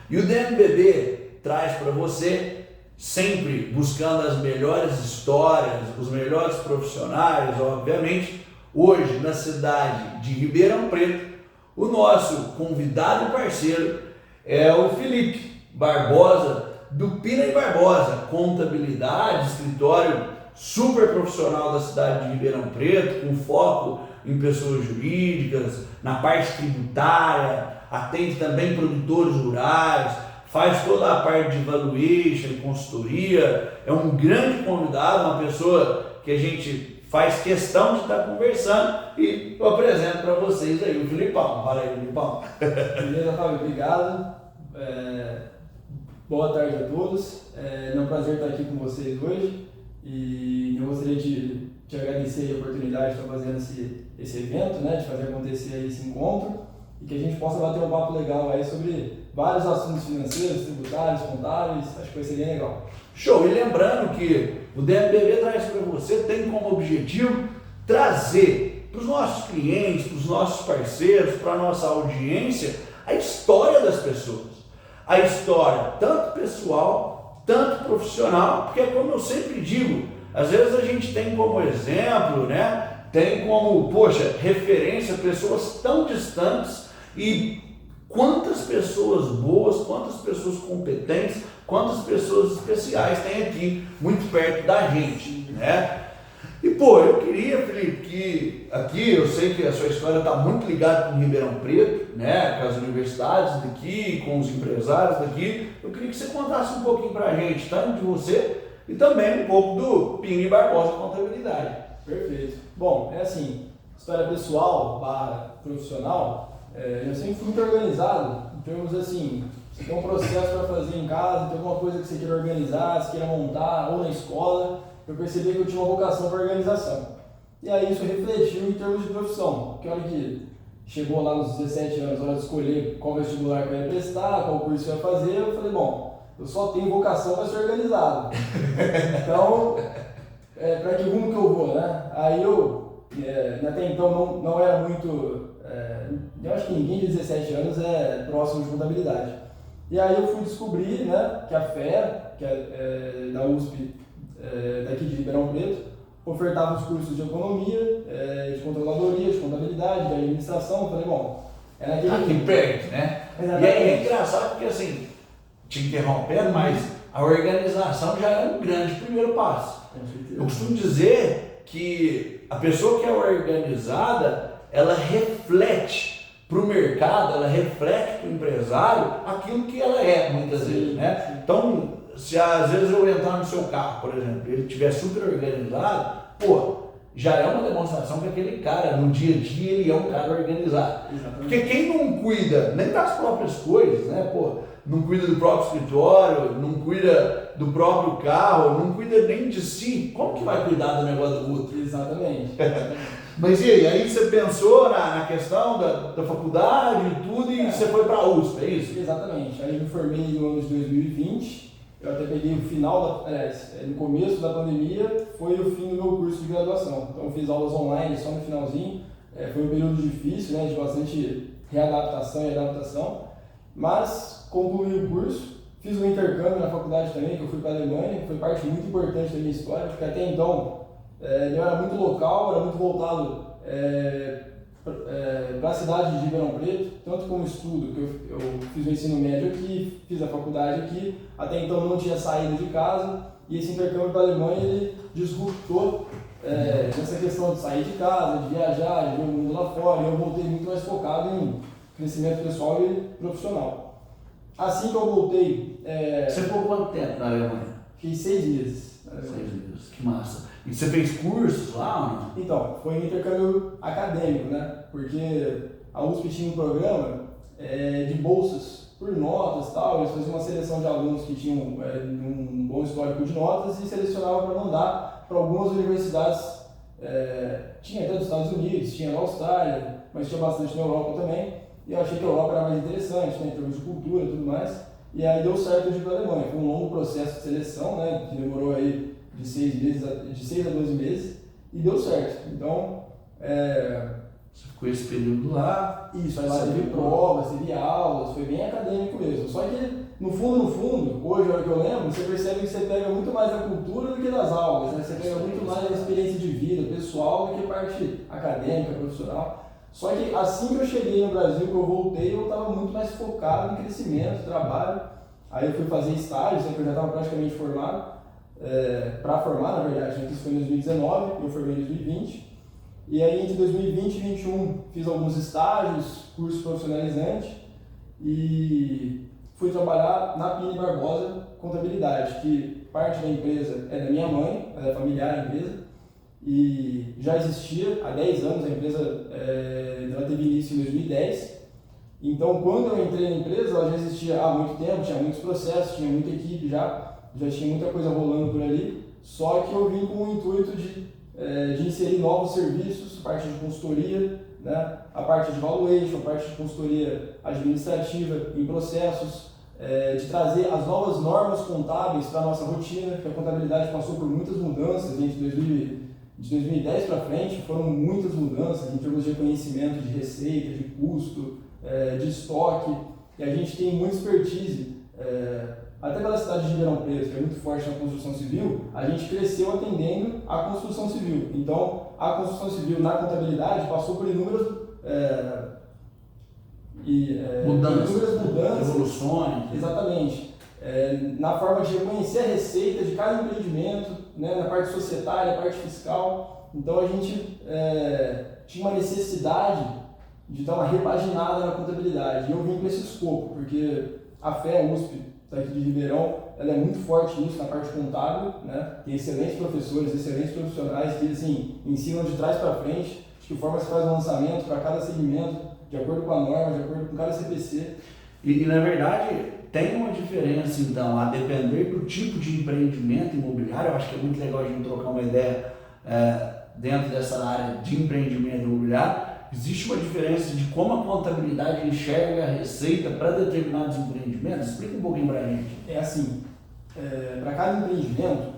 E o DMBB traz para você, sempre buscando as melhores histórias, os melhores profissionais, obviamente. Hoje, na cidade de Ribeirão Preto, o nosso convidado e parceiro é o Felipe Barbosa, do Pina e Barbosa, contabilidade, escritório super profissional da cidade de Ribeirão Preto, com foco em pessoas jurídicas, na parte tributária, atende também produtores rurais, faz toda a parte de valuation, consultoria, é um grande convidado, uma pessoa que a gente faz questão de estar conversando, e eu apresento para vocês aí o Filipão. Fala aí, Filipão. Beleza, Fábio, obrigado. Boa tarde a todos. É um prazer estar aqui com vocês hoje e eu gostaria de te agradecer a oportunidade de estar fazendo esse evento, né, de fazer acontecer esse encontro e que a gente possa bater um papo legal aí sobre vários assuntos financeiros, tributários, contábeis. Acho que vai ser bem legal. Show! E lembrando que o DMBB traz para você, tem como objetivo trazer para os nossos clientes, para os nossos parceiros, para a nossa audiência, a história das pessoas. A história tanto pessoal, tanto profissional, porque como eu sempre digo, às vezes a gente tem como exemplo, né? Tem como, poxa, referência pessoas tão distantes, e quantas pessoas boas, quantas pessoas competentes, quantas pessoas especiais tem aqui, muito perto da gente, né? E pô, eu queria, Felipe, que aqui eu sei que a sua história está muito ligada com Ribeirão Preto, né? Com as universidades daqui, com os empresários daqui. Eu queria que você contasse um pouquinho pra gente, tanto de você e também um pouco do Pina e Barbosa Contabilidade. Perfeito. Bom, é assim, história pessoal / profissional, eu sempre fui muito organizado, em termos assim, você tem um processo para fazer em casa, tem alguma coisa que você queira organizar, você queira montar, ou na escola, eu percebi que eu tinha uma vocação para organização. E aí isso refletiu em termos de profissão, porque a hora que chegou lá nos 17 anos, a hora de escolher qual vestibular que eu ia prestar, qual curso eu ia fazer, eu falei, bom, eu só tenho vocação para ser organizado. Então, para que rumo que eu vou, né? Aí eu, até então, não era muito... eu acho que ninguém de 17 anos é próximo de contabilidade. E aí eu fui descobrir, né, que a FEA, que é da USP, daqui de Ribeirão Preto, ofertava os cursos de economia, de controladoria, de contabilidade, de administração. Eu falei, bom, é naquele... Aqui perto, né? Exatamente. E aí é engraçado porque, assim, te interrompendo, mas a organização já é um grande primeiro passo. Eu costumo dizer que a pessoa que é organizada, ela reflete para o mercado, ela reflete para o empresário aquilo que ela é, muitas vezes, né? Então, se às vezes eu entrar no seu carro, por exemplo, ele estiver super organizado, pô, já é uma demonstração que aquele cara, no dia a dia, ele é um cara organizado. Exatamente. Porque quem não cuida nem das próprias coisas, né, pô, não cuida do próprio escritório, não cuida do próprio carro, não cuida nem de si, como que vai cuidar do negócio do outro? Exatamente. Mas e aí você pensou na questão da faculdade e tudo, e você foi para a USP, é isso? Exatamente. Aí eu me formei no ano de 2020, eu até peguei o final, no começo da pandemia, foi o fim do meu curso de graduação. Então eu fiz aulas online só no finalzinho, foi um período difícil, né, de bastante readaptação e adaptação, mas concluí o curso, fiz um intercâmbio na faculdade também, que eu fui para a Alemanha, foi parte muito importante da minha história, porque até então eu era muito local, era muito voltado para a cidade de Ribeirão Preto, tanto como estudo, que eu fiz o ensino médio aqui, fiz a faculdade aqui, até então não tinha saído de casa, e esse intercâmbio para a Alemanha ele disruptou nessa questão de sair de casa, de viajar, de ver o mundo lá fora, e eu voltei muito mais focado em crescimento pessoal e profissional. Assim que eu voltei... Você ficou quanto tempo na Alemanha? Fiquei 6 meses. 6 meses, que massa. E você fez cursos lá ou não? Então, foi um intercâmbio acadêmico, né? Porque a USP tinha um programa de bolsas por notas e tal, eles faziam uma seleção de alunos que tinham um bom histórico de notas e selecionavam para mandar para algumas universidades, tinha até dos Estados Unidos, tinha na Austrália, mas tinha bastante na Europa também, e eu achei que a Europa era mais interessante, né, em termos de cultura e tudo mais, e aí deu certo de ir para a Alemanha. Foi um longo processo de seleção, né, que demorou aí de 6 a 12 meses, e deu certo. Então, Você ficou esse período lá. Isso, aí lá teve provas, teve aulas, foi bem acadêmico mesmo. Só que, no fundo, hoje, a hora que eu lembro, você percebe que você pega muito mais da cultura do que das aulas, né? Você pega muito mais da experiência de vida pessoal do que parte acadêmica, profissional. Só que assim que eu cheguei no Brasil, que eu voltei, eu estava muito mais focado em crescimento, trabalho. Aí eu fui fazer estágio, que eu já estava praticamente formado, para formar, na verdade, isso foi em 2019, eu formei em 2020. E aí entre 2020 e 2021 fiz alguns estágios, curso profissionalizante e fui trabalhar na Pini Barbosa Contabilidade, que parte da empresa é da minha mãe, ela é familiar a empresa, e já existia há 10 anos, a empresa ela teve início em 2010. Então, quando eu entrei na empresa, ela já existia há muito tempo, tinha muitos processos, tinha muita equipe já tinha muita coisa rolando por ali, só que eu vim com o intuito de inserir novos serviços, parte de consultoria, né, a parte de valuation, a parte de consultoria administrativa em processos, de trazer as novas normas contábeis para a nossa rotina, que a contabilidade passou por muitas mudanças de 2010 para frente, foram muitas mudanças em termos de reconhecimento de receita, de custo, de estoque, e a gente tem muita expertise, até pela cidade de Ribeirão Preto, que é muito forte na construção civil, a gente cresceu atendendo a construção civil. Então, a construção civil na contabilidade passou por inúmeras mudanças, evoluções. Exatamente. Na forma de reconhecer a receita de cada empreendimento, né, na parte societária, na parte fiscal. Então, a gente tinha uma necessidade de dar uma repaginada na contabilidade. E eu vim com esse escopo, porque a FEA USP, daqui de Ribeirão, ela é muito forte nisso, na parte contábil, né? Tem excelentes professores, excelentes profissionais que assim, ensinam de trás para frente, de que forma se faz um lançamento para cada segmento, de acordo com a norma, de acordo com cada CPC. E na verdade, tem uma diferença então, a depender do tipo de empreendimento imobiliário. Eu acho que é muito legal a gente trocar uma ideia dentro dessa área de empreendimento imobiliário. Existe uma diferença de como a contabilidade enxerga a receita para determinados empreendimentos? Explica um pouquinho para a gente. É assim, para cada empreendimento,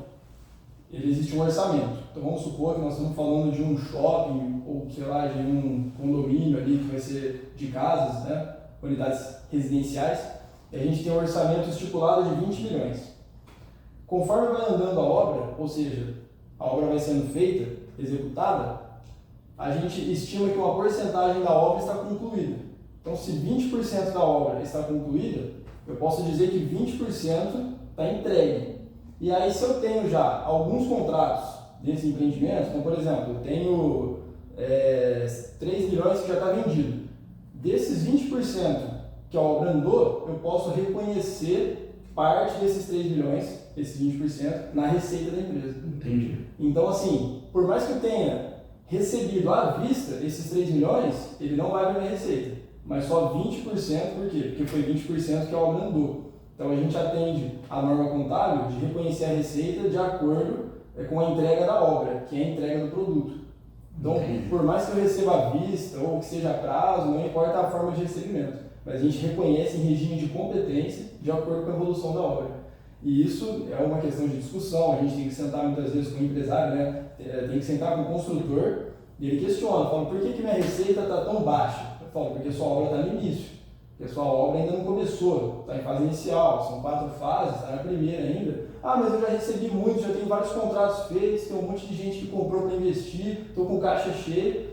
existe um orçamento. Então vamos supor que nós estamos falando de um shopping ou, sei lá, de um condomínio ali que vai ser de casas, né, unidades residenciais, e a gente tem um orçamento estipulado de 20 milhões. Conforme vai andando a obra, ou seja, a obra vai sendo feita, executada, a gente estima que uma porcentagem da obra está concluída. Então, se 20% da obra está concluída, eu posso dizer que 20% está entregue. E aí, se eu tenho já alguns contratos desse empreendimento, então, por exemplo, eu tenho 3 milhões que já está vendido. Desses 20% que a obra andou, eu posso reconhecer parte desses 3 milhões, esses 20%, na receita da empresa. Entendi. Então, assim, por mais que eu tenha recebido à vista esses 3 milhões, ele não vai para a minha receita, mas só 20%, por quê? Porque foi 20% que a obra andou. Então a gente atende a norma contábil de reconhecer a receita de acordo com a entrega da obra, que é a entrega do produto. Então, por mais que eu receba à vista ou que seja a prazo, não importa a forma de recebimento, mas a gente reconhece em regime de competência de acordo com a evolução da obra. E isso é uma questão de discussão, a gente tem que sentar muitas vezes com o empresário, né? Tem que sentar com o construtor e ele questiona, fala, por que minha receita está tão baixa? Eu falo, porque sua obra está no início, porque sua obra ainda não começou, está em fase inicial, são 4 fases, está na primeira ainda. Ah, mas eu já recebi muito, já tenho vários contratos feitos, tem um monte de gente que comprou para investir, estou com caixa cheia,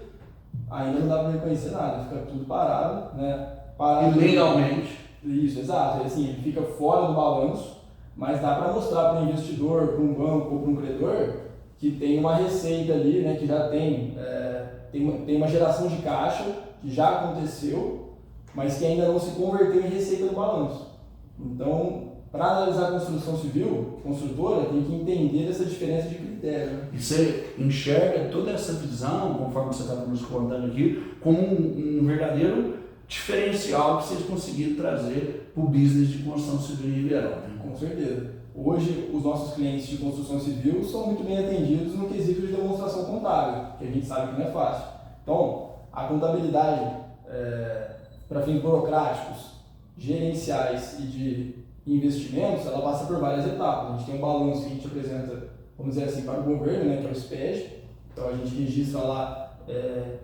ainda não dá para reconhecer nada, fica tudo parado, né? Parado Legalmente. Isso, exato, assim, ele fica fora do balanço, mas dá para mostrar para um investidor, para um banco ou para um credor que tem uma receita ali, né, que já tem uma geração de caixa que já aconteceu, mas que ainda não se converteu em receita no balanço. Então, para analisar a construção civil, a construtora tem que entender essa diferença de critério. Né? E você enxerga toda essa visão, conforme você estava nos contando aqui, como um verdadeiro diferencial que vocês conseguiram trazer para o business de construção civil em Ribeirão. Né? Com certeza. Hoje, os nossos clientes de construção civil são muito bem atendidos no quesito de demonstração contábil, que a gente sabe que não é fácil. Então, a contabilidade, para fins burocráticos, gerenciais e de investimentos, ela passa por várias etapas. A gente tem um balanço que a gente apresenta, vamos dizer assim, para o governo, né, que é o SPED. Então, a gente registra lá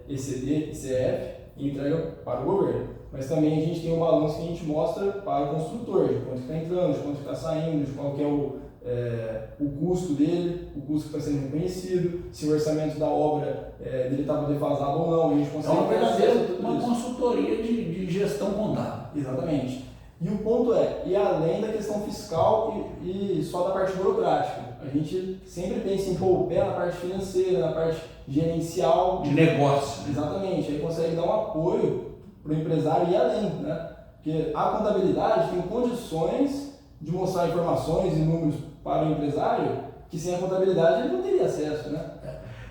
ECD, ICF, e entrega para o governo. Mas também a gente tem um balanço que a gente mostra para o construtor, de quanto está entrando, de quanto está saindo, de qual que é o custo dele, o custo que está sendo reconhecido, se o orçamento da obra dele estava defasado ou não, a gente consegue uma ter acesso a verdadeira tudo uma isso. consultoria de gestão contábil. Exatamente. E o ponto e além da questão fiscal e só da parte burocrática, a gente sempre pensa em pôr o pé na parte financeira, na parte gerencial. De negócio. Exatamente, aí consegue dar um apoio para o empresário e além, né? Porque a contabilidade tem condições de mostrar informações e números para o empresário que sem a contabilidade ele não teria acesso, né?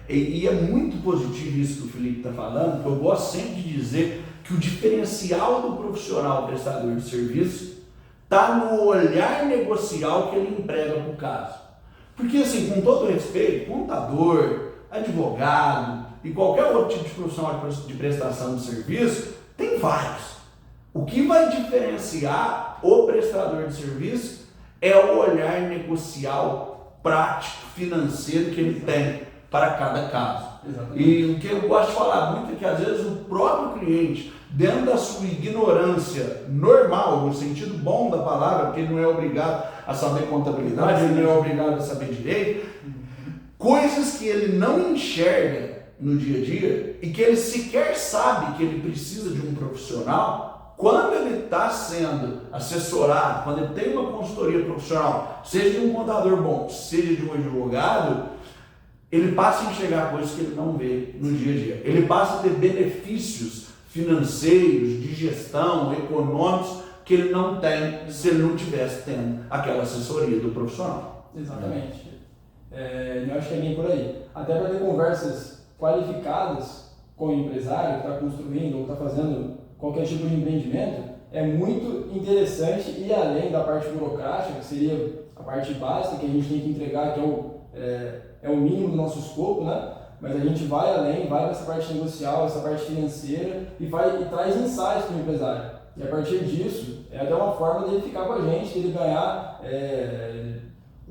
E é muito positivo isso que o Felipe está falando, porque eu gosto sempre de dizer que o diferencial do profissional prestador de serviço está no olhar negocial que ele emprega para o caso. Porque assim, com todo respeito, contador, advogado e qualquer outro tipo de profissional de prestação de serviço, tem vários. O que vai diferenciar o prestador de serviço é o olhar negocial, prático, financeiro que ele tem para cada caso. Exatamente. E o que eu gosto de falar muito é que às vezes o próprio cliente, dentro da sua ignorância normal, no sentido bom da palavra, porque ele não é obrigado a saber contabilidade, ele não é obrigado a saber direito, coisas que ele não enxerga no dia a dia e que ele sequer sabe que ele precisa de um profissional, quando ele está sendo assessorado, quando ele tem uma consultoria profissional, seja de um contador bom, seja de um advogado, ele passa a enxergar coisas que ele não vê no dia a dia. Ele passa a ter benefícios financeiros, de gestão, econômicos, que ele não tem se ele não tivesse tendo aquela assessoria do profissional. Exatamente. Eu acho que é bem por aí. Até para ter conversas qualificadas com o empresário que está construindo ou está fazendo qualquer tipo de empreendimento, é muito interessante e além da parte burocrática, que seria a parte básica que a gente tem que entregar, que é o mínimo do nosso escopo, né? Mas a gente vai além, vai para essa parte negocial, essa parte financeira e traz insights para o empresário. E a partir disso, é até uma forma dele ficar com a gente, dele ganhar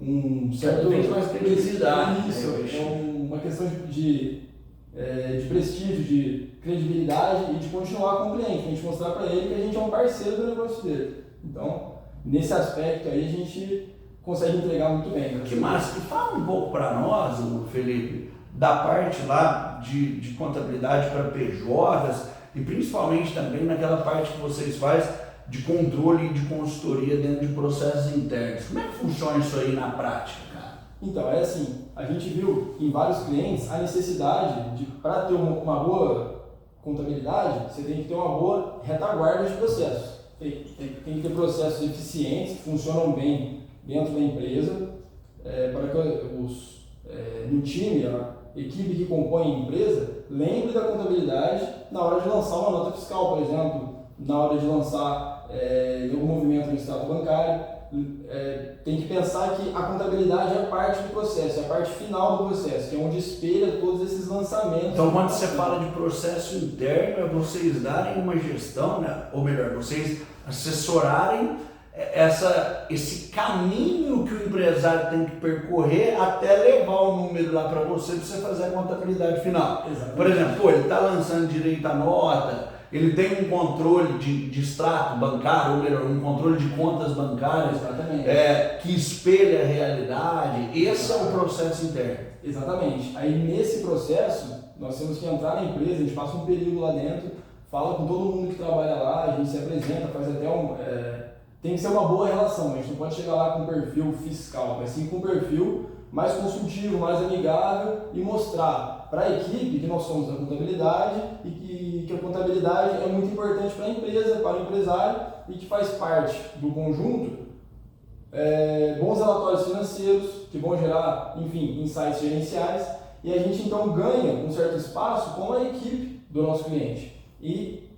um certo... Talvez mais credibilidade. Isso, uma questão de prestígio, de credibilidade e de continuar com o cliente, a gente mostrar para ele que a gente é um parceiro do negócio dele. Então, nesse aspecto aí, a gente consegue entregar muito bem. Que massa! E fala um pouco para nós, Felipe, da parte lá de contabilidade para PJs e principalmente também naquela parte que vocês fazem de controle e de consultoria dentro de processos internos. Como é que funciona isso aí na prática, cara? Então, é assim, a gente viu em vários clientes a necessidade de, para ter uma boa contabilidade, você tem que ter uma boa retaguarda de processos. Tem que ter processos eficientes, que funcionam bem dentro da empresa, para que no time, a equipe que compõe a empresa, lembre da contabilidade na hora de lançar uma nota fiscal, por exemplo, na hora de lançar algum movimento no extrato bancário. Tem que pensar que a contabilidade é parte do processo, é a parte final do processo, que é onde espelha todos esses lançamentos. Então, quando você fala de processo interno, é vocês darem uma gestão, né? Ou melhor, vocês assessorarem esse caminho que o empresário tem que percorrer até levar o número lá para você fazer a contabilidade final. Exatamente. Por exemplo, ele está lançando direito à nota, ele tem um controle de extrato bancário, ou melhor, um controle de contas bancárias que espelha a realidade. Esse é o processo interno. Exatamente. Aí nesse processo, nós temos que entrar na empresa, a gente passa um período lá dentro, fala com todo mundo que trabalha lá, a gente se apresenta, faz até tem que ser uma boa relação, a gente não pode chegar lá com um perfil fiscal, mas sim com um perfil mais consultivo, mais amigável e mostrar para a equipe que nós somos da contabilidade e que a contabilidade é muito importante para a empresa, para o empresário e que faz parte do conjunto bons relatórios financeiros que vão gerar, enfim, insights gerenciais e a gente então ganha um certo espaço com a equipe do nosso cliente e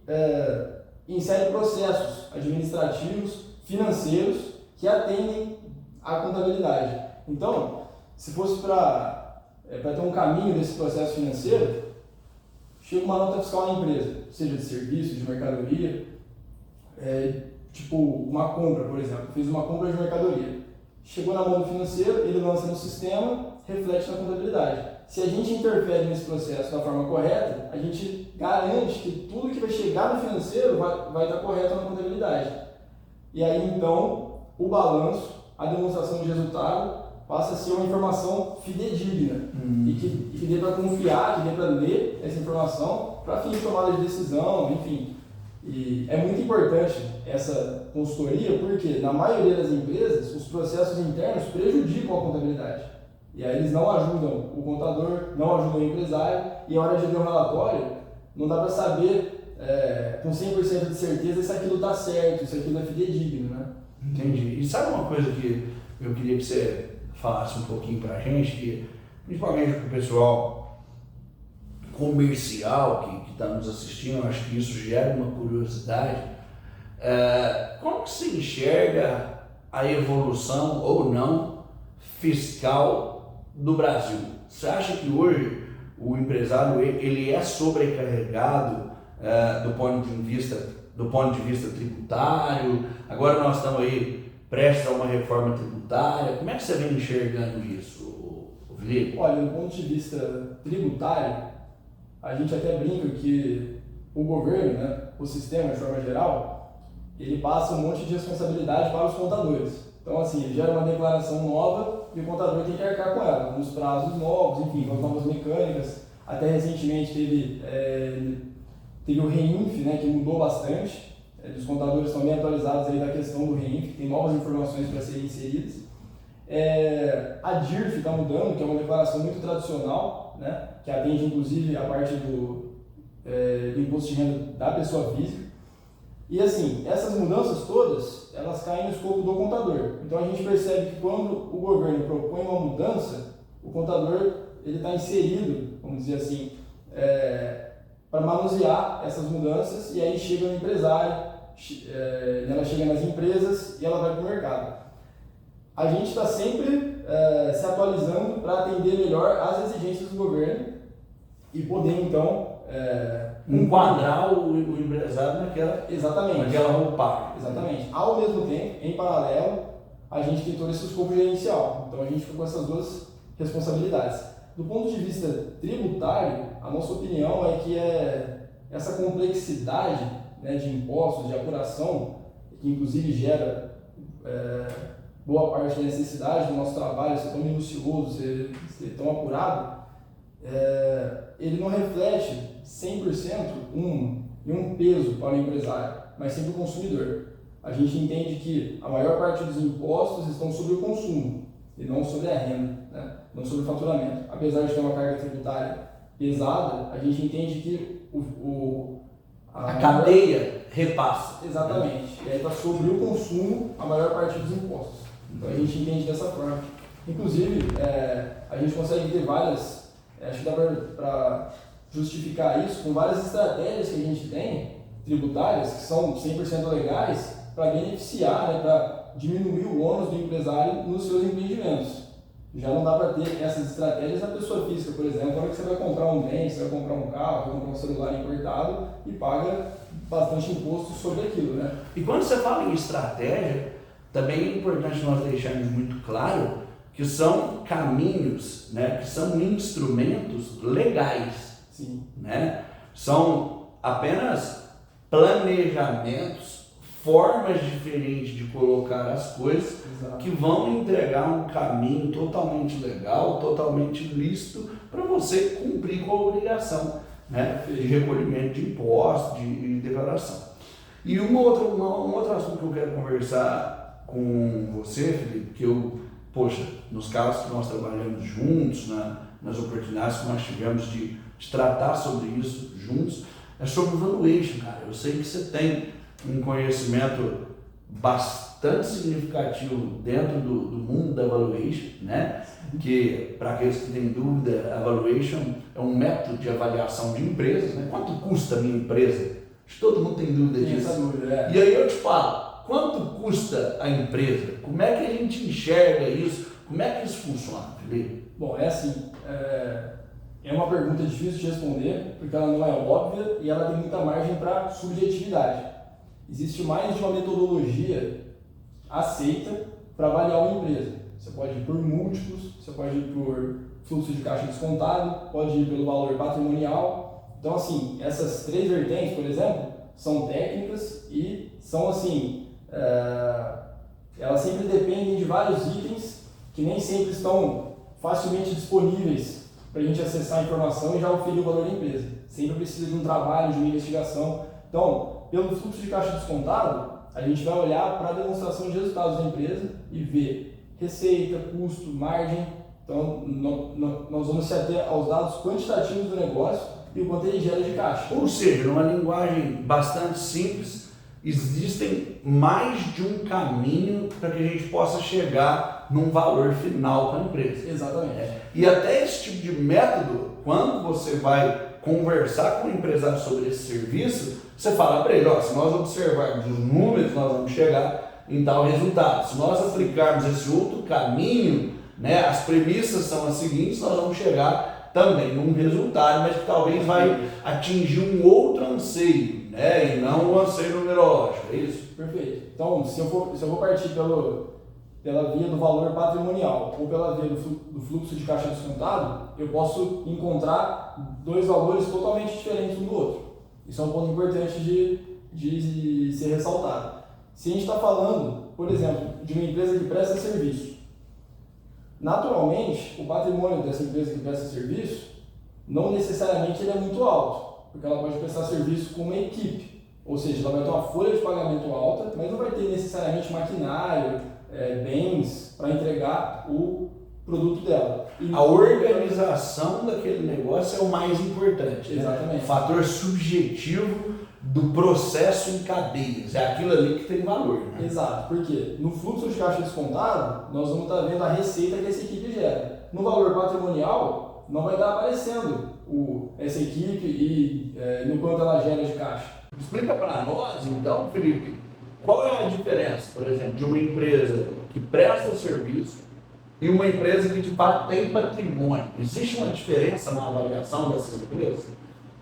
insere processos administrativos, financeiros que atendem à contabilidade. Então, se fosse para ter um caminho desse processo financeiro, chega uma nota fiscal na empresa, seja de serviço, de mercadoria, tipo uma compra, por exemplo, fiz uma compra de mercadoria. Chegou na mão do financeiro, ele lança no sistema, reflete na contabilidade. Se a gente interfere nesse processo da forma correta, a gente garante que tudo que vai chegar no financeiro vai estar correto na contabilidade. E aí, então, o balanço, a demonstração de resultado, passa a ser uma informação fidedigna e que dê para confiar, que dê para ler essa informação para fins de tomada de decisão, enfim. E é muito importante essa consultoria porque, na maioria das empresas, os processos internos prejudicam a contabilidade. E aí eles não ajudam o contador, não ajudam o empresário, e a hora de ler um relatório, não dá para saber com 100% de certeza se aquilo está certo, se aquilo é fidedigno, né? Entendi. E sabe uma coisa que eu queria que você falasse um pouquinho para a gente, que, principalmente para o pessoal comercial que está nos assistindo, eu acho que isso gera uma curiosidade. Como que se enxerga a evolução ou não fiscal do Brasil? Você acha que hoje o empresário ele é sobrecarregado do ponto de vista tributário? Agora nós estamos aí prestes a uma reforma tributária. Como é que você vem enxergando isso, Felipe? Olha, do ponto de vista tributário, a gente até brinca que o governo, né, o sistema de forma geral, ele passa um monte de responsabilidade para os contadores. Então, assim, ele gera uma declaração nova e o contador tem que arcar com ela, nos prazos novos, enfim, com as novas mecânicas. Até recentemente teve o REINF, né, que mudou bastante. Os contadores estão bem atualizados aí da questão do REINF, que tem novas informações para serem inseridas. A DIRF está mudando, que é uma declaração muito tradicional, né, que atende inclusive a parte do imposto de renda da pessoa física. E assim, essas mudanças todas, elas caem no escopo do contador. Então a gente percebe que quando o governo propõe uma mudança, o contador está inserido, vamos dizer assim, para manusear essas mudanças, e aí chega no empresário, ela chega nas empresas e ela vai para o mercado. A gente está sempre se atualizando para atender melhor às exigências do governo e poder então enquadrar o empresário naquela roupagem. Exatamente. Ao mesmo tempo, em paralelo, a gente tem todo esse escopo gerencial. Então a gente fica com essas duas responsabilidades. Do ponto de vista tributário, a nossa opinião é que essa complexidade, né, de impostos, de apuração, que inclusive gera boa parte da necessidade do nosso trabalho ser tão minucioso, ser tão apurado, ele não reflete 100% um peso para o empresário, mas sim para o consumidor. A gente entende que a maior parte dos impostos estão sobre o consumo e não sobre a renda, né? Não sobre o faturamento. Apesar de ter uma carga tributária pesada, a gente entende que a cadeia repassa. Exatamente. E aí está sobre o consumo a maior parte dos impostos. Então a gente entende dessa forma. Inclusive, a gente consegue ter várias, acho que dá para justificar isso com várias estratégias que a gente tem, tributárias, que são 100% legais, para beneficiar, né, para diminuir o ônus do empresário nos seus empreendimentos. Já não dá para ter essas estratégias na pessoa física, por exemplo, na hora que você vai comprar um bem, você vai comprar um carro, vai comprar um celular importado e paga bastante imposto sobre aquilo, né? E quando você fala em estratégia, também é importante nós deixarmos muito claro que são caminhos, né, que são instrumentos legais. Sim. Né? São apenas planejamentos, formas diferentes de colocar as coisas. Exato. Que vão entregar um caminho totalmente legal, totalmente lícito para você cumprir com a obrigação, né, de recolhimento de impostos, de declaração. E um outro assunto que eu quero conversar com você, Felipe, que nos casos que nós trabalhamos juntos, nas oportunidades que nós tivemos de tratar sobre isso juntos, é sobre o valuation, cara. Eu sei que você tem um conhecimento bastante significativo dentro do mundo da valuation, né? Que, para aqueles que têm dúvida, a valuation é um método de avaliação de empresas, né? Quanto custa a minha empresa? Acho que todo mundo tem dúvida disso. Essa dúvida, E aí eu te falo, quanto custa a empresa? Como é que a gente enxerga isso? Como é que isso funciona, Felipe? Bom, assim, é uma pergunta difícil de responder, porque ela não é óbvia e ela tem muita margem para subjetividade. Existe mais de uma metodologia aceita para avaliar uma empresa. Você pode ir por múltiplos, você pode ir por fluxo de caixa descontado, pode ir pelo valor patrimonial. Então, assim, essas 3 vertentes, por exemplo, são técnicas e são, assim, elas sempre dependem de vários itens que nem sempre estão facilmente disponíveis para a gente acessar a informação e já oferir o valor da empresa. Sempre precisa de um trabalho, de uma investigação. Então, pelo fluxo de caixa descontado, a gente vai olhar para a demonstração de resultados da empresa e ver receita, custo, margem. Então, nós vamos se ater aos dados quantitativos do negócio e o quanto ele gera de caixa. Ou seja, numa linguagem bastante simples, existem mais de um caminho para que a gente possa chegar num valor final para a empresa. Exatamente. E até esse tipo de método, quando você vai conversar com o empresário sobre esse serviço, você fala para ele, se nós observarmos os números, nós vamos chegar em tal resultado. Se nós aplicarmos esse outro caminho, né, as premissas são as seguintes, nós vamos chegar também num resultado, mas que talvez vai atingir um outro anseio, né, e não o anseio numerológico, é isso? Perfeito. Então, se eu vou partir pela via do valor patrimonial ou pela via do fluxo de caixa descontado, eu posso encontrar 2 valores totalmente diferentes um do outro. Isso é um ponto importante de ser ressaltado. Se a gente está falando, por exemplo, de uma empresa que presta serviço, naturalmente, o patrimônio dessa empresa que presta serviço, não necessariamente ele é muito alto, porque ela pode prestar serviço com uma equipe, ou seja, ela vai ter uma folha de pagamento alta, mas não vai ter necessariamente maquinário, bens para entregar o produto dela. A organização daquele negócio é o mais importante. Exatamente. Né? O fator subjetivo do processo em cadeias. É aquilo ali que tem valor. Né? Exato, porque no fluxo de caixa descontado, nós vamos estar vendo a receita que essa equipe gera. No valor patrimonial, não vai estar aparecendo essa equipe e no quanto ela gera de caixa. Explica para nós, então, Felipe, qual é a diferença, por exemplo, de uma empresa que presta serviço e uma empresa que de fato tem patrimônio? Existe uma diferença na avaliação dessas empresas?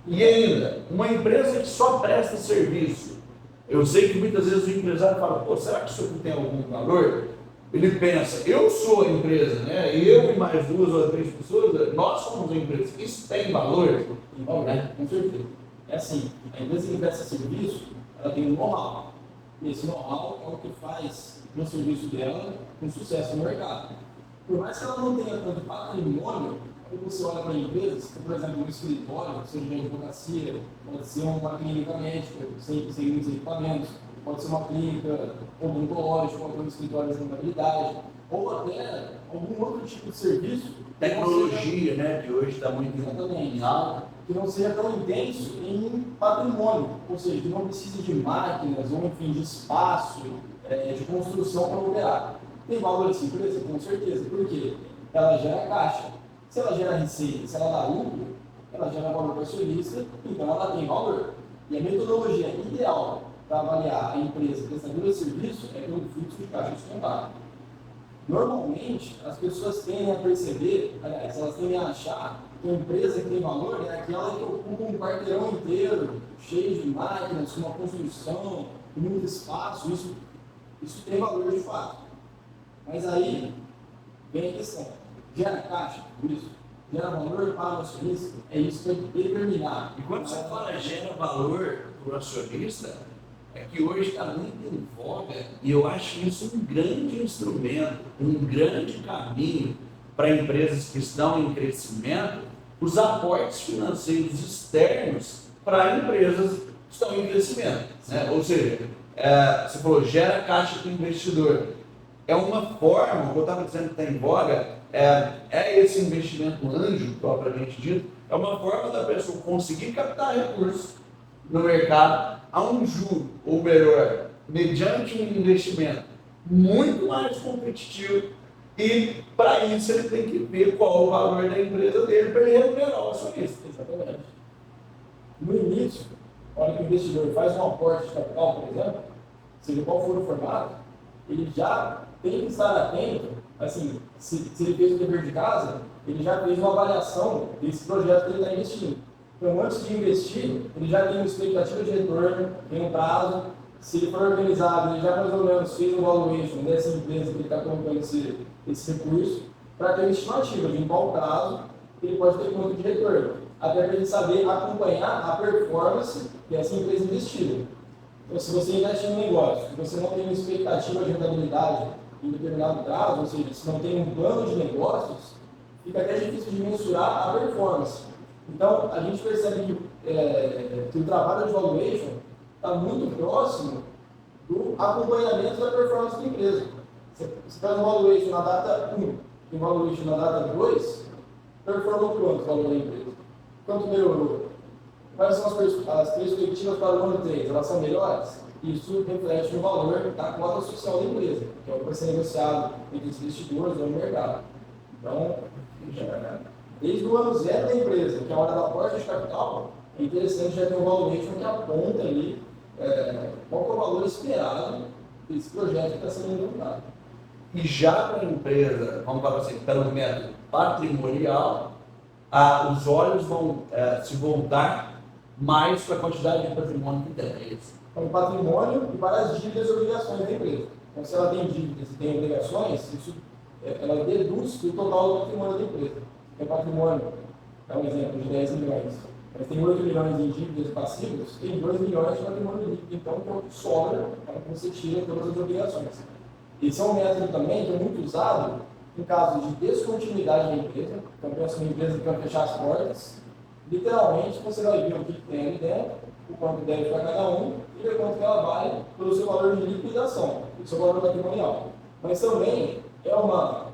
E ainda, uma empresa que só presta serviço, eu sei que muitas vezes o empresário fala, será que isso aqui tem algum valor? Ele pensa, eu sou a empresa, né? Eu e mais 2 ou 3 pessoas, nós somos a empresa. Isso tem valor? Com certeza. É assim, a empresa que presta serviço, ela tem um know-how. E esse know-how é o que faz o serviço dela com sucesso no mercado. Por mais que ela não tenha tanto patrimônio, quando você olha para empresas, por exemplo, um escritório, seja de advocacia, pode ser uma clínica médica, sem muitos equipamentos, pode ser uma clínica odontológica, pode ser um escritório de contabilidade, ou até algum outro tipo de serviço. Tecnologia, né, que hoje está muito em alta, que não seja tão intenso em patrimônio, ou seja, que não precise de máquinas, ou enfim, de espaço, de construção para operar. Tem valor essa empresa? Com certeza, porque ela gera caixa. Se ela gera receita, se ela dá lucro, ela gera valor para o acionista, então ela tem valor. E a metodologia ideal para avaliar a empresa prestadora de serviço é pelo fluxo de caixa descontado. Normalmente, as pessoas tendem a perceber, aliás, elas tendem a achar que a empresa que tem valor é aquela que ocupa um quarteirão inteiro, cheio de máquinas, com uma construção, com muito espaço, isso tem valor de fato. Mas aí vem a questão, gera caixa por isso? Gera valor para o acionista? É isso que tem que determinar. E quando você fala gera valor para o acionista, é que hoje está muito em voga e eu acho isso um grande instrumento, um grande caminho para empresas que estão em crescimento, os aportes financeiros externos para empresas que estão em crescimento. Né? Ou seja, você falou, gera caixa para o investidor. É uma forma, o que eu estava dizendo que está em voga, é esse investimento anjo, propriamente dito, é uma forma da pessoa conseguir captar recursos no mercado a um juro, ou melhor, mediante um investimento muito mais competitivo, e para isso ele tem que ver qual o valor da empresa dele para ele remunerar o acionista. Exatamente. No início, na hora que o investidor faz um aporte de capital, por exemplo, seja qual for o formato, ele já tem que estar atento, assim, se ele fez o dever de casa, ele já fez uma avaliação desse projeto que ele está investindo. Então, antes de investir, ele já tem uma expectativa de retorno, tem um prazo. Se ele for organizado, ele já mais ou menos fez um valuation dessa empresa que ele está colocando esse recurso. para ter uma estimativa de em qual prazo ele pode ter quanto de retorno, até para ele saber acompanhar a performance que essa empresa investiu. Então, se você investe em um negócio e você não tem uma expectativa de rentabilidade em determinado prazo, ou seja, se não tem um plano de negócios, fica até difícil de mensurar a performance. Então, a gente percebe que o trabalho de valuation está muito próximo do acompanhamento da performance da empresa. Você faz um valuation na data 1 e um valuation na data 2, performa quanto o valor da empresa? Quanto melhorou? Quais são as perspectivas para o ano 3? Elas são melhores? Isso reflete no valor da cota social da empresa, que é o que vai ser negociado entre os investidores ou no mercado. Então, desde o ano zero da empresa, que é a hora da aporte de capital, é interessante já ter um valuation que aponta ali qual é o valor esperado desse projeto que está sendo implantado. E já para a empresa, vamos falar assim, pelo método patrimonial, os olhos vão se voltar mais para a quantidade de patrimônio que tem. Para o patrimônio e para as dívidas e obrigações da empresa. Então, se ela tem dívidas e tem obrigações, isso ela deduz do total do patrimônio da empresa. O patrimônio, é um exemplo de 10 milhões, mas tem 8 milhões em dívidas e passivos, tem 2 milhões de patrimônio líquido, então que é o que sobra para que você tire todas as obrigações. Esse é um método também que é muito usado em caso de descontinuidade da empresa. Então, pensa uma empresa que vai fechar as portas, literalmente você vai ver o que tem ali dentro, o quanto deve para cada um e ver quanto ela vale pelo seu valor de liquidação, o seu valor patrimonial. Mas também é uma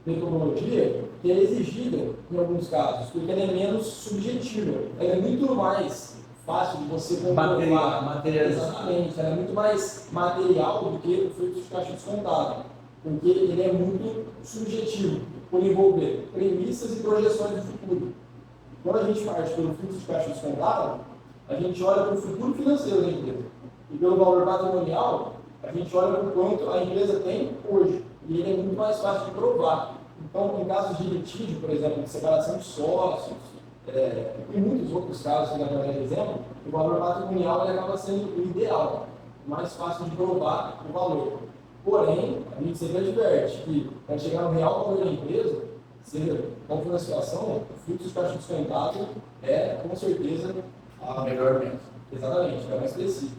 metodologia que é exigida em alguns casos, porque ela é menos subjetiva, ela é muito mais fácil de você comprovar. Materializar. Exatamente, ela é muito mais material do que o fluxo de caixa descontado, porque ele é muito subjetivo, por envolver premissas e projeções do futuro. Quando a gente parte pelo fluxo de caixa descontado, a gente olha para o futuro financeiro da empresa. E pelo valor patrimonial, a gente olha para o quanto a empresa tem hoje. E ele é muito mais fácil de provar. Então, em casos de litígio, por exemplo, de separação de sócios, e muitos outros casos que dá para dar exemplo, o valor patrimonial ele acaba sendo o ideal, mais fácil de provar o valor. Porém, a gente sempre adverte que, para chegar no real valor da empresa, seja qual for a situação, o fluxo de caixa descontado é, com certeza, a melhor método. Exatamente, é mais preciso.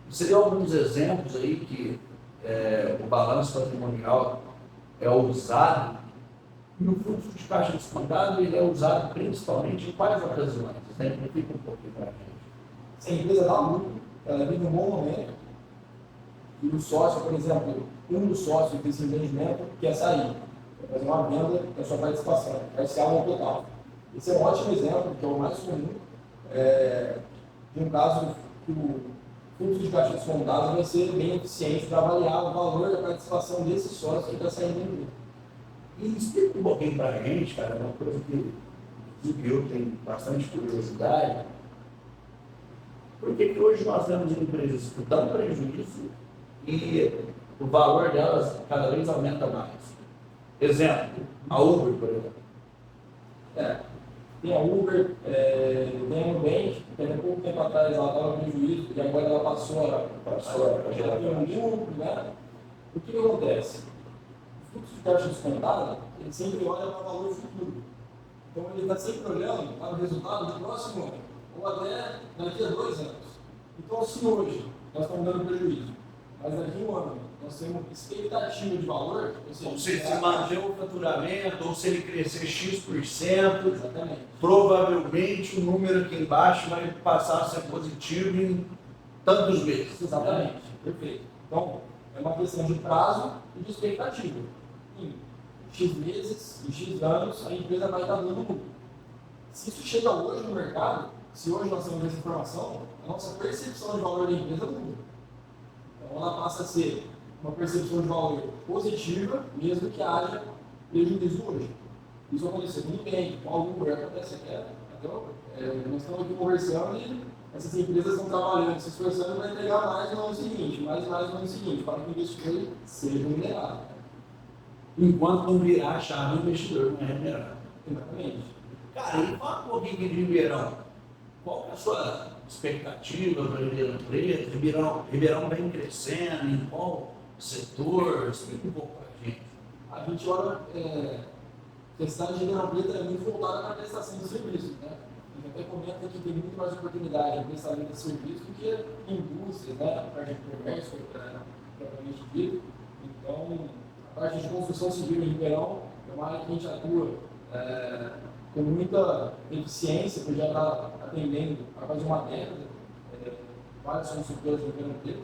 Você deu alguns exemplos aí que o balanço patrimonial é usado, e o fluxo de caixa descontado ele é usado principalmente em quais ocasiões? Exemplifica um pouquinho para a gente. Se a empresa dá lucro, ela vive um bom momento, e o sócio, por exemplo, um dos sócios desse empreendimento quer sair, quer fazer uma venda da sua participação, parcial ou total. Esse é um ótimo exemplo, que é o mais comum, de um caso que o fluxo de caixa descontado vai ser bem eficiente para avaliar o valor da participação desse sócio que está saindo do emprego. E explica um pouquinho para a gente, cara, uma coisa que eu tenho bastante curiosidade. Por que hoje nós temos empresas que dão prejuízo e o valor delas cada vez aumenta mais? Exemplo, a Uber, por exemplo. Tem a Uber, tem a Nubank, que há pouco tempo atrás ela estava no prejuízo e agora ela passou a gerar um lucro, né? O que acontece? O fluxo de caixa descontado, ele sempre olha para o valor futuro. Então ele está sempre olhando para o resultado do próximo ano, ou até daqui a 2 anos. Então se hoje nós estamos dando prejuízo, mas daqui a um ano nós temos expectativa de valor, ou seja, se manter o faturamento, ou se ele crescer X%, exatamente. Provavelmente o número aqui embaixo vai passar a ser positivo em tantos meses. Exatamente, perfeito. Então, é uma questão de prazo e de expectativa. Em X meses, em X anos, a empresa vai estar dando lucro. Se isso chega hoje no mercado, se hoje nós temos essa informação, a nossa percepção de valor da empresa muda. Então, ela passa a ser uma percepção de valor positiva, mesmo que haja prejuízo hoje. Isso aconteceu com o Nubank, com a Uber, acontece até nós estamos aqui conversando e essas empresas estão trabalhando, se esforçando para entregar mais no ano seguinte, mais no ano seguinte, para que o investidor seja remunerado. Enquanto não virar a chave, o investidor não é remunerado. Exatamente. Cara, e fala um pouquinho de Ribeirão. Qual é a sua expectativa para Ribeirão Preto? Ribeirão vem crescendo, em qual setor? Explica um pouco para a gente. a gente olha que a cidade de Ribeirão Preto é muito voltada para a prestação de serviços, né? A gente até comenta que tem muito mais oportunidade em prestamento de serviços do que em indústrias, né? A parte de comércio, propriamente dito. Então, a parte de construção civil em Ribeirão é uma área que a gente atua com muita eficiência, porque já está atendendo há quase uma década vários consultores em Ribeirão Preto.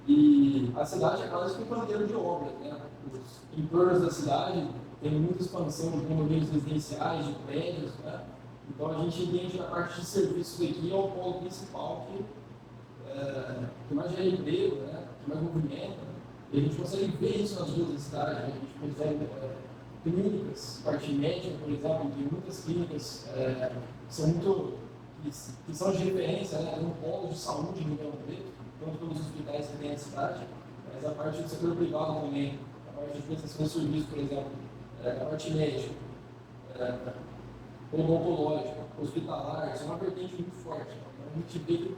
E a cidade é quase que um canteiro de obras, né? Os entornos da cidade tem muita expansão de condomínios residenciais, de prédios, né? Então a gente entende a parte de serviços aqui é o polo principal que mais gera emprego, né? Que mais movimenta. E a gente consegue ver isso nas ruas da cidade, né? A gente consegue clínicas, parte médica, por exemplo, tem muitas clínicas que são de referência, né? Tem um polo de saúde no Ribeirão Preto, tanto pelos hospitais que tem na cidade, mas a parte do setor privado também, a parte de prestação de serviço, por exemplo, a parte médica, odontológica, hospitalar, isso é uma vertente muito forte. Então a gente vê que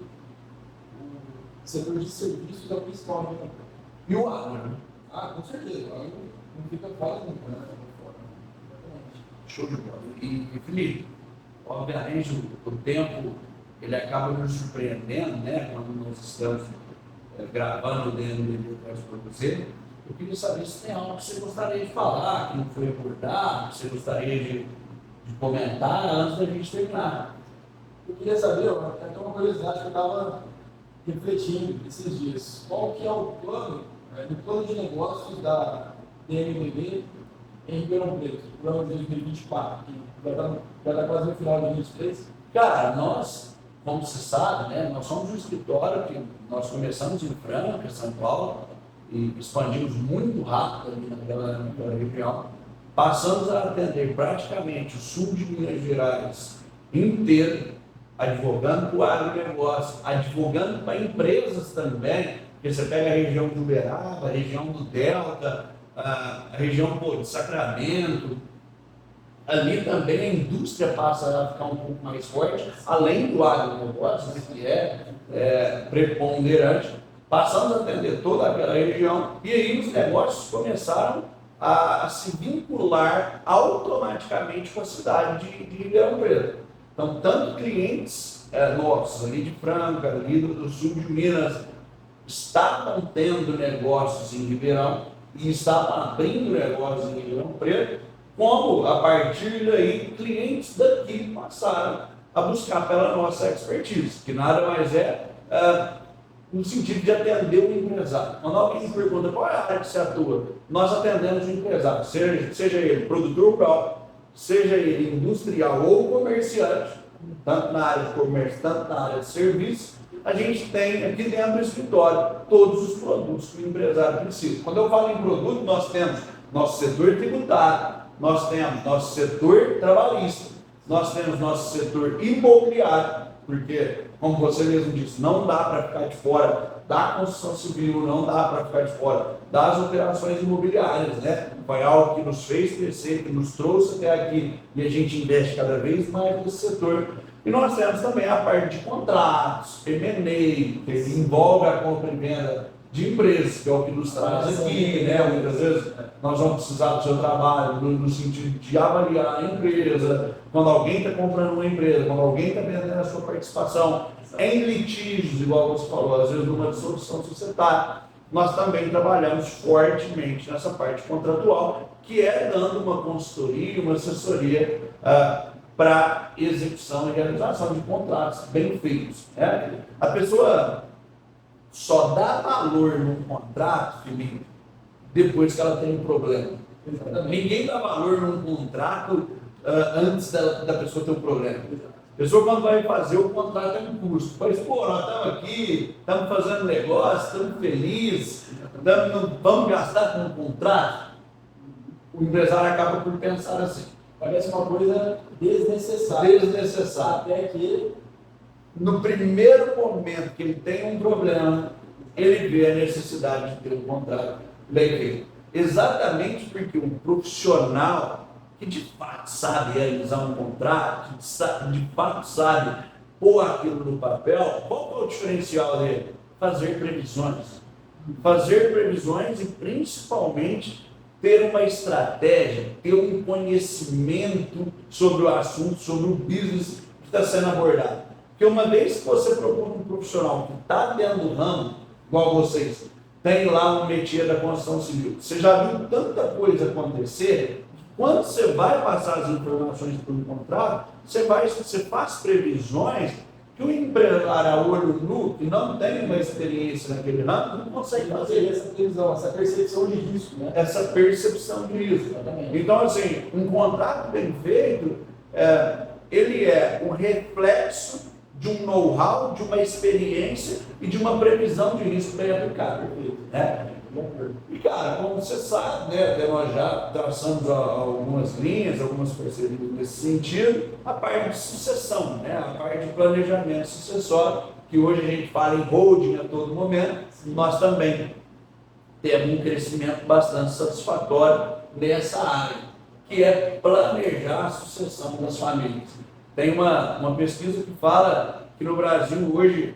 o setor de serviços é o principal, né? E o agro, né? Ah, com certeza, o agro não fica fora nunca, né? Show de bola. E Felipe, obviamente o tempo ele acaba nos surpreendendo, né? Quando nós estamos gravando dentro do para você. Eu queria saber se tem algo que você gostaria de falar, que não foi abordado, que você gostaria de comentar antes da gente terminar. Eu queria saber, até uma curiosidade que eu estava refletindo esses dias. Qual que é o plano de negócios da DMBB em Ribeirão Preto, para o ano de 2024, que já está quase no final de 2023? Cara, nós, como você sabe, né, nós somos um escritório que nós começamos em Franca, São Paulo, e expandimos muito rápido ali naquela região. Passamos a atender praticamente o sul de Minas Gerais inteiro, advogando para o agronegócio, advogando para empresas também, porque você pega a região de Uberaba, a região do Delta, a região de Sacramento, ali também a indústria passa a ficar um pouco mais forte, além do agronegócio, que é preponderante. Passamos a atender toda aquela região e aí os negócios começaram a se vincular automaticamente com a cidade de Ribeirão Preto. Então, tanto clientes nossos ali de Franca, ali do sul de Minas, estavam tendo negócios em Ribeirão e estavam abrindo negócios em Ribeirão Preto, como a partir daí clientes daqui passaram a buscar pela nossa expertise, que nada mais no sentido de atender o empresário. Quando alguém me pergunta qual é a área que você atua, nós atendemos o empresário, seja ele produtor rural, seja ele industrial ou comerciante, tanto na área de comércio, tanto na área de serviço, a gente tem aqui dentro do escritório todos os produtos que o empresário precisa. Quando eu falo em produto, nós temos nosso setor tributário, nós temos nosso setor trabalhista, nós temos nosso setor imobiliário, porque, como você mesmo disse, não dá para ficar de fora da construção civil, não dá para ficar de fora das operações imobiliárias, né? Foi algo que nos fez crescer, que nos trouxe até aqui e a gente investe cada vez mais nesse setor. E nós temos também a parte de contratos, M&A, que envolve a compra e venda de empresas, que é o que nos traz aqui, né? Muitas vezes nós vamos precisar do seu trabalho no sentido de avaliar a empresa, quando alguém está comprando uma empresa, quando alguém está vendendo a sua participação em litígios, igual você falou, às vezes numa dissolução societária, nós também trabalhamos fortemente nessa parte contratual, que é dando uma consultoria, uma assessoria para execução e realização de contratos bem feitos, né? A pessoa só dá valor num contrato, Felipe, depois que ela tem um problema. Ninguém dá valor num contrato antes da pessoa ter um problema. A pessoa, quando vai fazer o contrato, é um custo. Mas, pô, nós estamos aqui, estamos fazendo negócio, estamos felizes, vamos gastar com um contrato. O empresário acaba por pensar assim. Parece uma coisa desnecessária. Desnecessária. Até que, no primeiro momento que ele tem um problema, ele vê a necessidade de ter um contrato bem feito. Exatamente porque um profissional que de fato sabe realizar um contrato, que de fato sabe pôr aquilo no papel, qual é o diferencial dele? Fazer previsões. Fazer previsões e principalmente ter uma estratégia, ter um conhecimento sobre o assunto, sobre o business que está sendo abordado. Porque uma vez que você procura um profissional que está dentro do ramo, igual vocês, tem lá um métier da construção civil, você já viu tanta coisa acontecer, quando você vai passar as informações para um contrato, você faz previsões que o empresário a olho nu, que não tem uma experiência naquele ramo, não consegue fazer essa previsão, essa percepção de risco, né? Essa percepção de risco. Exatamente. Então, assim, um contrato bem feito, ele é o reflexo de um know-how, de uma experiência e de uma previsão de risco bem aplicada. Né? E, cara, como você sabe, né, até nós já traçamos algumas linhas, algumas parcerias nesse sentido, a parte de sucessão, né, a parte de planejamento sucessório, que hoje a gente fala em holding a todo momento, nós também temos um crescimento bastante satisfatório nessa área, que é planejar a sucessão das famílias. Tem uma pesquisa que fala que no Brasil hoje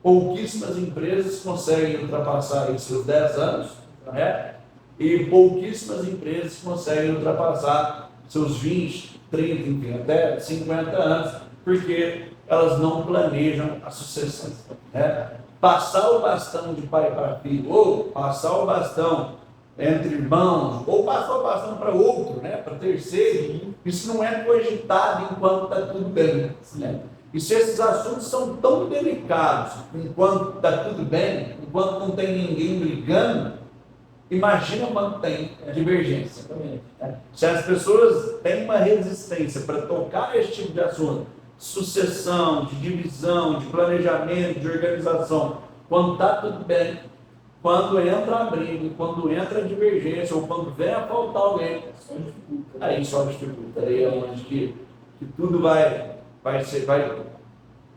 pouquíssimas empresas conseguem ultrapassar os seus 10 anos, né? E pouquíssimas empresas conseguem ultrapassar seus 20, 30, enfim, até 50 anos, porque elas não planejam a sucessão. Né? Passar o bastão de pai para filho, ou passar o bastão entre irmãos, ou passar o bastão para outro, né? Para terceiro, isso não é cogitado enquanto está tudo bem. Né? E se esses assuntos são tão delicados, enquanto está tudo bem, enquanto não tem ninguém brigando, imagina quando tem divergência. Se as pessoas têm uma resistência para tocar esse tipo de assunto, sucessão, de divisão, de planejamento, de organização, quando está tudo bem, quando entra a briga, quando entra a divergência, ou quando vem a faltar alguém, aí só dificulta. Aí é onde que tudo vai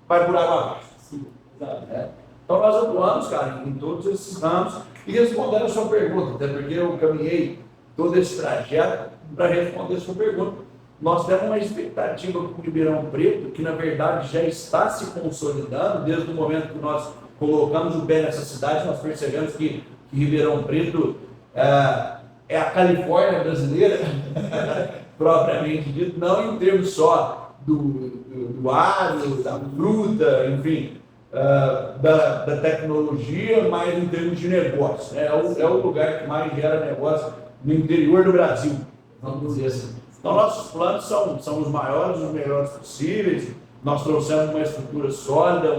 por água abaixo. Né? Então nós atuamos, cara, em todos esses ramos e respondendo a sua pergunta, até porque eu caminhei todo esse trajeto para responder a sua pergunta. Nós temos uma expectativa com o Ribeirão Preto, que na verdade já está se consolidando, desde o momento que nós colocamos o pé nessa cidade, nós percebemos que Ribeirão Preto é a Califórnia brasileira, propriamente dito, não em termos só do agro, da fruta, enfim, da tecnologia, mas em termos de negócio. É o lugar que mais gera negócio no interior do Brasil, vamos dizer assim. Então, nossos planos são os maiores, os melhores possíveis. Nós trouxemos uma estrutura sólida,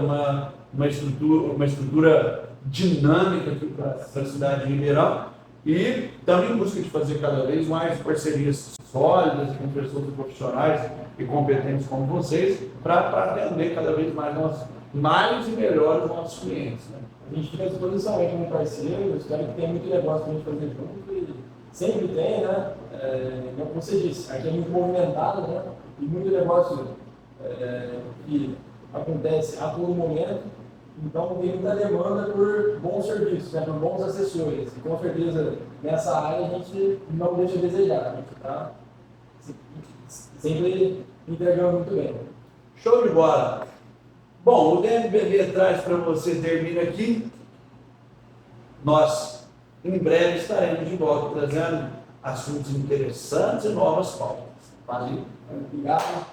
uma estrutura dinâmica aqui para a cidade de Ribeirão e também em busca de fazer cada vez mais parcerias sólidas com pessoas profissionais e competentes como vocês para atender cada vez mais e melhor os nossos clientes. Né? A gente fica à disposição aí como parceiro, espero que tenha muito negócio para a gente fazer junto e sempre tem, né? Como você disse, aqui é muito movimentado, né? E muito negócio que acontece a todo momento, então tem muita demanda por bons serviços, né? Por bons assessores. E com certeza nessa área a gente não deixa a desejar, a gente está sempre entregando muito bem. Show de bola! Bom, o DMBB traz para você, termina aqui. Nós, em breve, estaremos de volta trazendo assuntos interessantes e novas pautas. Valeu! Obrigado.